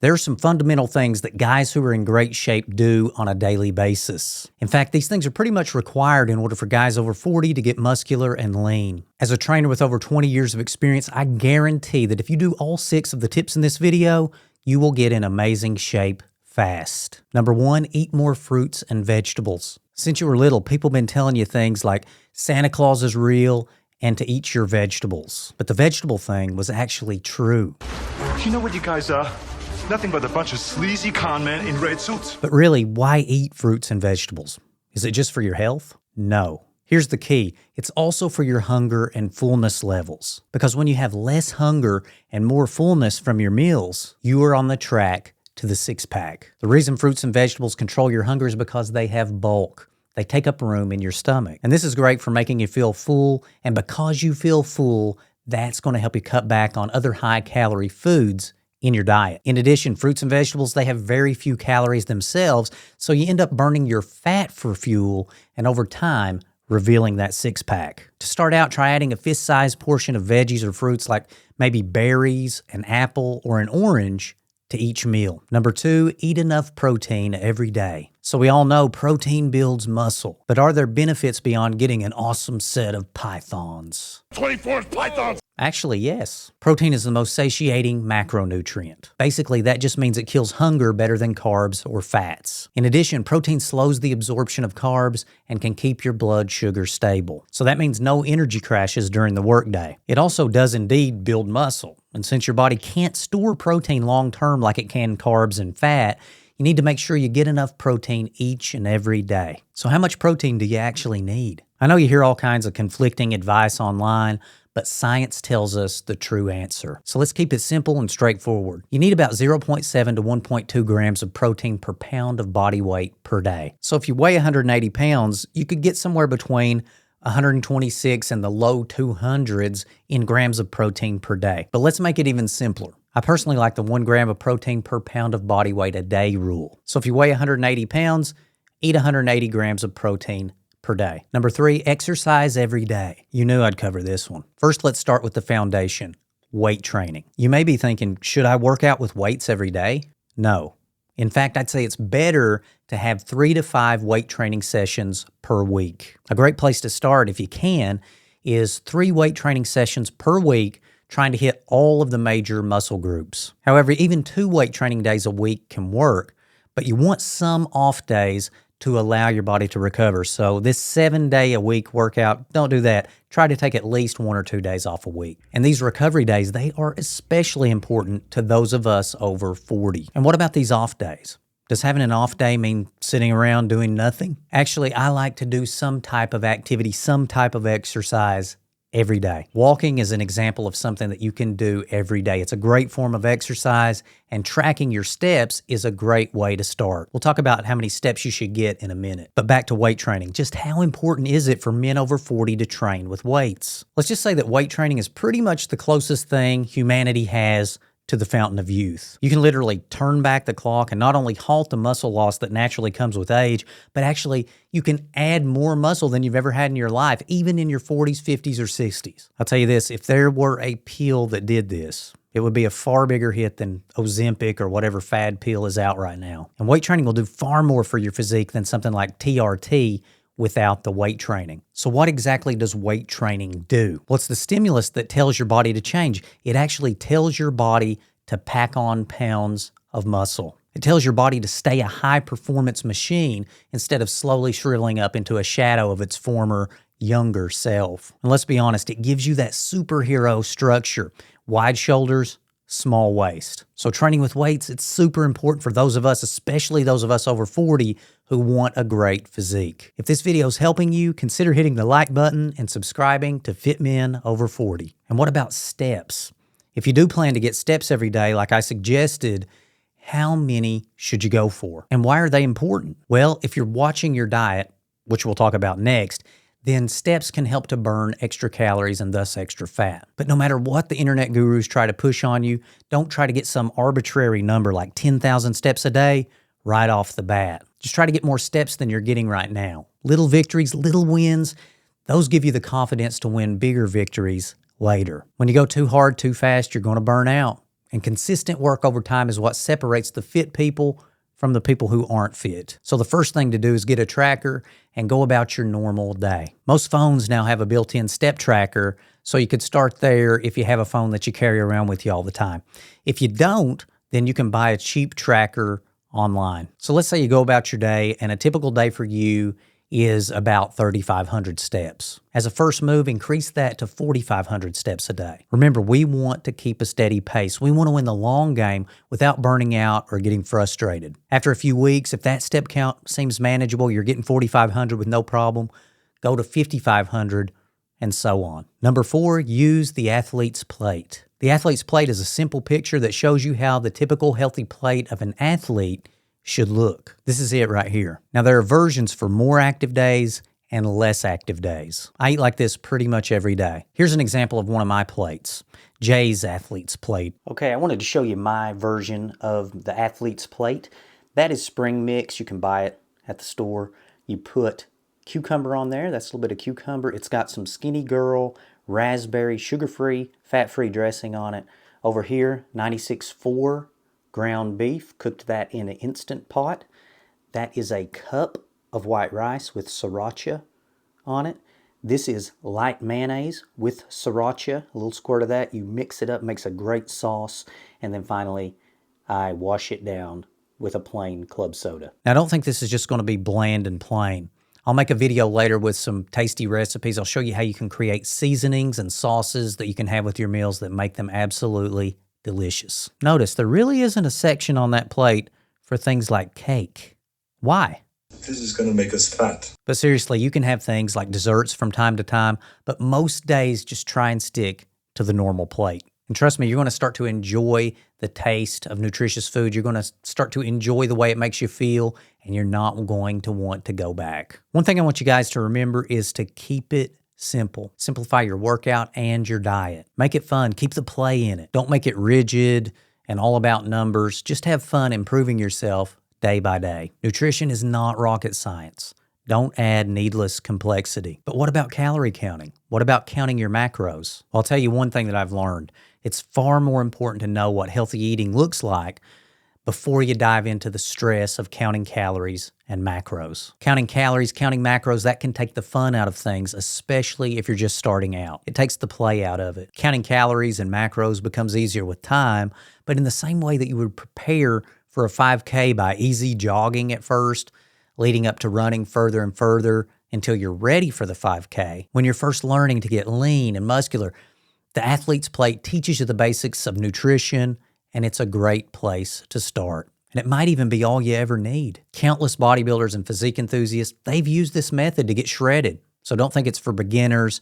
There are some fundamental things that guys who are in great shape do on a daily basis. In fact, these things are pretty much required in order for guys over 40 to get muscular and lean. As a trainer with over 20 years of experience, I guarantee that if you do all 6 of the tips in this video, you will get in amazing shape fast. Number 1, eat more fruits and vegetables. Since you were little, people have been telling you things like Santa Claus is real and to eat your vegetables. But the vegetable thing was actually true. You know what you guys are? Nothing but a bunch of sleazy con men in red suits. But really, why eat fruits and vegetables? Is it just for your health? No. Here's the key. It's also for your hunger and fullness levels. Because when you have less hunger and more fullness from your meals, you are on the track to the six-pack. The reason fruits and vegetables control your hunger is because they have bulk. They take up room in your stomach. And this is great for making you feel full. And because you feel full, that's going to help you cut back on other high-calorie foods in your diet. In addition, fruits and vegetables, they have very few calories themselves, so you end up burning your fat for fuel and over time, revealing that six-pack. To start out, try adding a fist-sized portion of veggies or fruits like maybe berries, an apple, or an orange to each meal. Number 2, eat enough protein every day. So we all know protein builds muscle, but are there benefits beyond getting an awesome set of pythons? 24 pythons! Actually, yes. Protein is the most satiating macronutrient. Basically, that just means it kills hunger better than carbs or fats. In addition, protein slows the absorption of carbs and can keep your blood sugar stable. So that means no energy crashes during the workday. It also does indeed build muscle. And since your body can't store protein long-term like it can carbs and fat, you need to make sure you get enough protein each and every day. So how much protein do you actually need? I know you hear all kinds of conflicting advice online, but science tells us the true answer. So let's keep it simple and straightforward. You need about 0.7 to 1.2 grams of protein per pound of body weight per day. So if you weigh 180 pounds, you could get somewhere between 126 and the low 200s in grams of protein per day. But let's make it even simpler. I personally like the 1 gram of protein per pound of body weight a day rule. So if you weigh 180 pounds, eat 180 grams of protein per day. Number 3, exercise every day. You knew I'd cover this one. First, let's start with the foundation, weight training. You may be thinking, should I work out with weights every day? No. In fact, I'd say it's better to have 3 to 5 weight training sessions per week. A great place to start, if you can, is 3 weight training sessions per week, trying to hit all of the major muscle groups. However, even 2 weight training days a week can work, but you want some off days to allow your body to recover. So this 7-day-a-week workout, don't do that. Try to take at least 1 or 2 days off a week. And these recovery days, they are especially important to those of us over 40. And what about these off days? Does having an off day mean sitting around doing nothing? Actually, I like to do some type of activity, some type of exercise every day. Walking is an example of something that you can do every day. It's a great form of exercise, and tracking your steps is a great way to start. We'll talk about how many steps you should get in a minute. But back to weight training. Just how important is it for men over 40 to train with weights? Let's just say that weight training is pretty much the closest thing humanity has to the fountain of youth. You can literally turn back the clock and not only halt the muscle loss that naturally comes with age, but actually you can add more muscle than you've ever had in your life, even in your 40s, 50s, or 60s. I'll tell you this, if there were a pill that did this, it would be a far bigger hit than Ozempic or whatever fad pill is out right now. And weight training will do far more for your physique than something like TRT without the weight training. So what exactly does weight training do? Well, it's the stimulus that tells your body to change. It actually tells your body to pack on pounds of muscle. It tells your body to stay a high-performance machine instead of slowly shriveling up into a shadow of its former younger self. And let's be honest, it gives you that superhero structure. Wide shoulders, small waist. So training with weights, it's super important for those of us, especially those of us over 40 who want a great physique. If this video is helping you, consider hitting the like button and subscribing to Fit Men Over 40. And what about steps? If you do plan to get steps every day, like I suggested, how many should you go for? And why are they important? Well, if you're watching your diet, which we'll talk about next, then steps can help to burn extra calories and thus extra fat. But no matter what the internet gurus try to push on you, don't try to get some arbitrary number like 10,000 steps a day right off the bat. Just try to get more steps than you're getting right now. Little victories, little wins, those give you the confidence to win bigger victories later. When you go too hard, too fast, you're going to burn out. And consistent work over time is what separates the fit people from the people who aren't fit. So the first thing to do is get a tracker and go about your normal day. Most phones now have a built-in step tracker, so you could start there if you have a phone that you carry around with you all the time. If you don't, then you can buy a cheap tracker online. So let's say you go about your day, and a typical day for you is about 3,500 steps. As a first move, increase that to 4,500 steps a day. Remember, we want to keep a steady pace. We want to win the long game without burning out or getting frustrated. After a few weeks, if that step count seems manageable, you're getting 4,500 with no problem, go to 5,500 and so on. Number 4, use the athlete's plate. The athlete's plate is a simple picture that shows you how the typical healthy plate of an athlete should look. This is it right here. Now, there are versions for more active days and less active days. I eat like this pretty much every day. Here's an example of one of my plates, Jay's athlete's plate. Okay, I wanted to show you my version of the athlete's plate. That is spring mix. You can buy it at the store. You put cucumber on there. That's a little bit of cucumber. It's got some Skinny Girl, raspberry, sugar-free, fat-free dressing on it. Over here, 96.4 ground beef, cooked that in an Instant Pot. That is a cup of white rice with sriracha on it. This is light mayonnaise with sriracha, a little squirt of that. You mix it up, makes a great sauce. And then finally, I wash it down with a plain club soda. Now, I don't think this is just going to be bland and plain. I'll make a video later with some tasty recipes. I'll show you how you can create seasonings and sauces that you can have with your meals that make them absolutely delicious. Notice there really isn't a section on that plate for things like cake. Why? This is going to make us fat. But seriously, you can have things like desserts from time to time, but most days just try and stick to the normal plate. And trust me, you're going to start to enjoy the taste of nutritious food. You're going to start to enjoy the way it makes you feel, and you're not going to want to go back. One thing I want you guys to remember is to keep it simple. Simplify your workout and your diet. Make it fun. Keep the play in it. Don't make it rigid and all about numbers. Just have fun improving yourself day by day. Nutrition is not rocket science. Don't add needless complexity. But what about calorie counting? What about counting your macros? Well, I'll tell you one thing that I've learned. It's far more important to know what healthy eating looks like before you dive into the stress of counting calories and macros. Counting calories, counting macros, that can take the fun out of things, especially if you're just starting out. It takes the play out of it. Counting calories and macros becomes easier with time, but in the same way that you would prepare for a 5K by easy jogging at first, leading up to running further and further until you're ready for the 5K. When you're first learning to get lean and muscular, the athlete's plate teaches you the basics of nutrition, and it's a great place to start. And it might even be all you ever need. Countless bodybuilders and physique enthusiasts, they've used this method to get shredded. So don't think it's for beginners,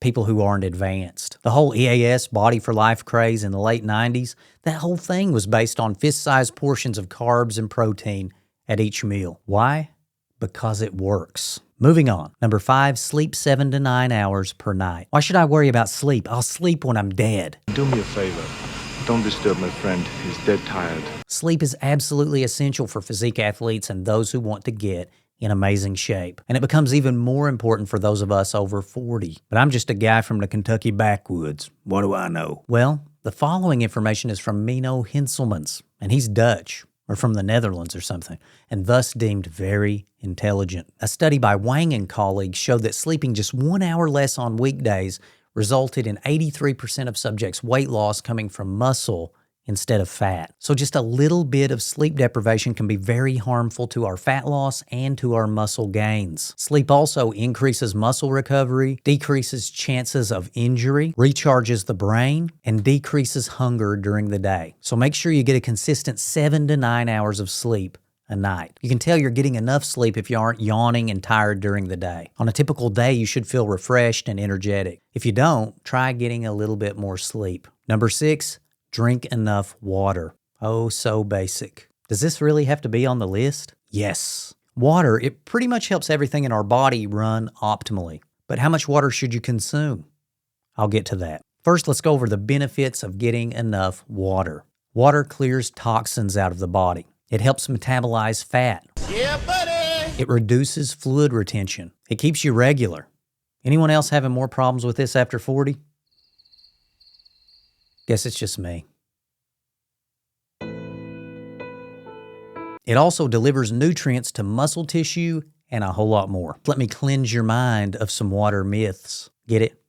people who aren't advanced. The whole EAS Body for Life craze in the late 90s, that whole thing was based on fist-sized portions of carbs and protein at each meal. Why? Because it works. Moving on. Number 5, sleep 7 to 9 hours per night. Why should I worry about sleep? I'll sleep when I'm dead. Do me a favor. Don't disturb my friend. He's dead tired. Sleep is absolutely essential for physique athletes and those who want to get in amazing shape. And it becomes even more important for those of us over 40. But I'm just a guy from the Kentucky backwoods. What do I know? Well, the following information is from Mino Hinselmans, and he's Dutch, or from the Netherlands or something, and thus deemed very intelligent. A study by Wang and colleagues showed that sleeping just 1 hour less on weekdays resulted in 83% of subjects' weight loss coming from muscle instead of fat. So just a little bit of sleep deprivation can be very harmful to our fat loss and to our muscle gains. Sleep also increases muscle recovery, decreases chances of injury, recharges the brain, and decreases hunger during the day. So make sure you get a consistent 7 to 9 hours of sleep a night. You can tell you're getting enough sleep if you aren't yawning and tired during the day. On a typical day, you should feel refreshed and energetic. If you don't, try getting a little bit more sleep. Number 6, drink enough water. Oh, so basic. Does this really have to be on the list? Yes. Water, it pretty much helps everything in our body run optimally. But how much water should you consume? I'll get to that. First, let's go over the benefits of getting enough water. Water clears toxins out of the body. It helps metabolize fat. Yeah, buddy! It reduces fluid retention. It keeps you regular. Anyone else having more problems with this after 40? Guess it's just me. It also delivers nutrients to muscle tissue and a whole lot more. Let me cleanse your mind of some water myths. Get it?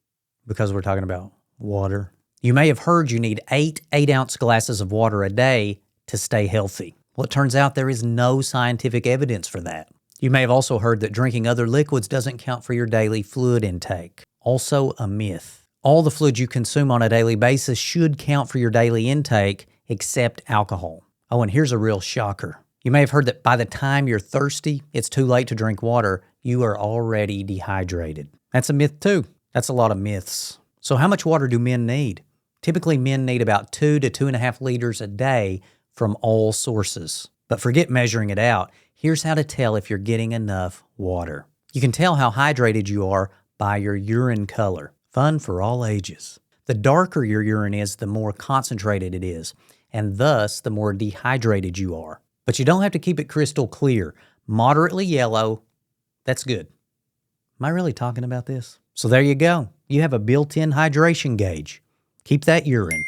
Because we're talking about water. You may have heard you need 8 8-ounce glasses of water a day to stay healthy. Well, it turns out there is no scientific evidence for that. You may have also heard that drinking other liquids doesn't count for your daily fluid intake. Also a myth. All the fluids you consume on a daily basis should count for your daily intake except alcohol. Oh, and here's a real shocker. You may have heard that by the time you're thirsty, it's too late to drink water. You are already dehydrated. That's a myth too. That's a lot of myths. So how much water do men need? Typically, men need about 2 to 2.5 liters a day from all sources. But forget measuring it out. Here's how to tell if you're getting enough water. You can tell how hydrated you are by your urine color. Fun for all ages. The darker your urine is, the more concentrated it is, and thus the more dehydrated you are. But you don't have to keep it crystal clear. Moderately yellow, that's good. Am I really talking about this? So there you go. You have a built-in hydration gauge. Keep that urine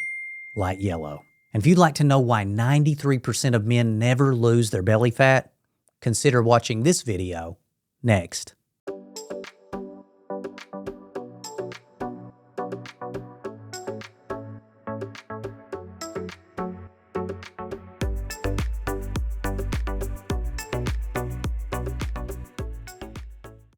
light yellow. And if you'd like to know why 93% of men never lose their belly fat, consider watching this video next.